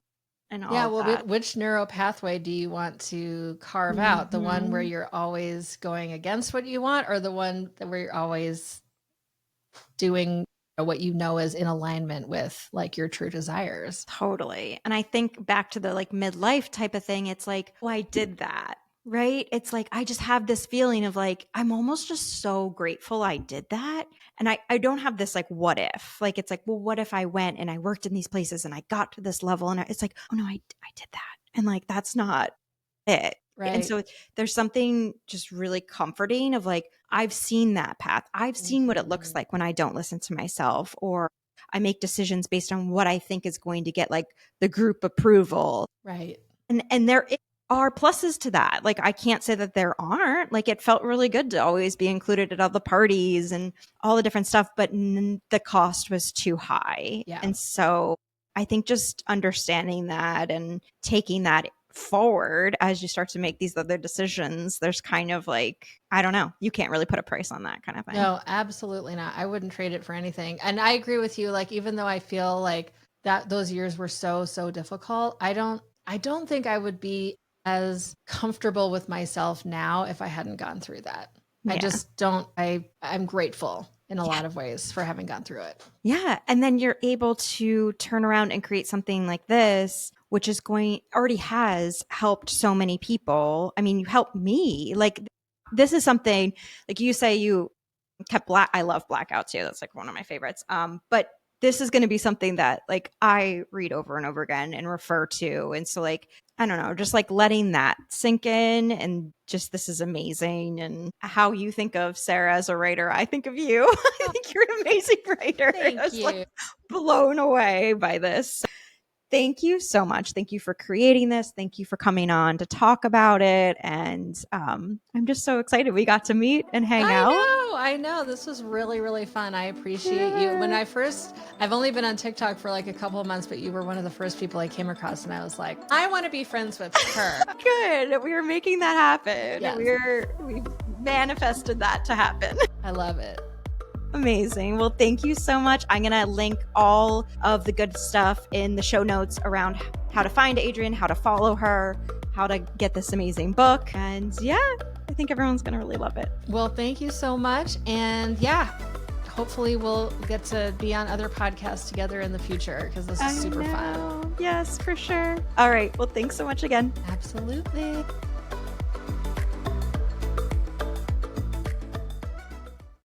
and all of that. Which neural pathway do you want to carve out? The one where you're always going against what you want, or the one where you're always doing what you know is in alignment with like your true desires? Totally. And I think back to the like midlife type of thing, it's like, oh, I did that. Right. It's like, I just have this feeling of like, I'm almost just so grateful I did that. And I don't have this like, what if? Like, it's like, well, what if I went and I worked in these places and I got to this level? And it's like, oh no, I did that. And like, that's not it. Right. And so there's something just really comforting of like, I've seen that path. I've seen what it looks like when I don't listen to myself or I make decisions based on what I think is going to get like the group approval. Right. And there are pluses to that. Like, I can't say that there aren't. Like, it felt really good to always be included at all the parties and all the different stuff, but the cost was too high. Yeah. And so I think just understanding that and taking that forward as you start to make these other decisions, there's kind of like, I don't know, you can't really put a price on that kind of thing. No, absolutely not. I wouldn't trade it for anything. And I agree with you. Like, even though I feel like that those years were so difficult, I don't think I would be as comfortable with myself now if I hadn't gone through that. Yeah. I just don't. I'm grateful in a lot of ways for having gone through it. Yeah. And then you're able to turn around and create something like this, which is already has helped so many people. I mean, you helped me. Like, this is something, like you say, you kept I love Blackout too. That's like one of my favorites. But this is going to be something that like I read over and over again and refer to. And so like, I don't know, just like letting that sink in and just, this is amazing. And how you think of Sarah as a writer, I think of you. I think you're an amazing writer. Thank you. Like blown away by this. Thank you so much. Thank you for creating this. Thank you for coming on to talk about it. And I'm just so excited we got to meet and hang out. I know. This was really, really fun. I appreciate you. When I've only been on TikTok for like a couple of months, but you were one of the first people I came across. And I was like, I want to be friends with her. Good. We were making that happen. Yes. We manifested that to happen. I love it. Amazing. Well, thank you so much. I'm going to link all of the good stuff in the show notes around how to find Adrienne, how to follow her, how to get this amazing book. And yeah, I think everyone's going to really love it. Well, thank you so much. And yeah, hopefully we'll get to be on other podcasts together in the future because this is super fun. Yes, for sure. All right. Well, thanks so much again. Absolutely.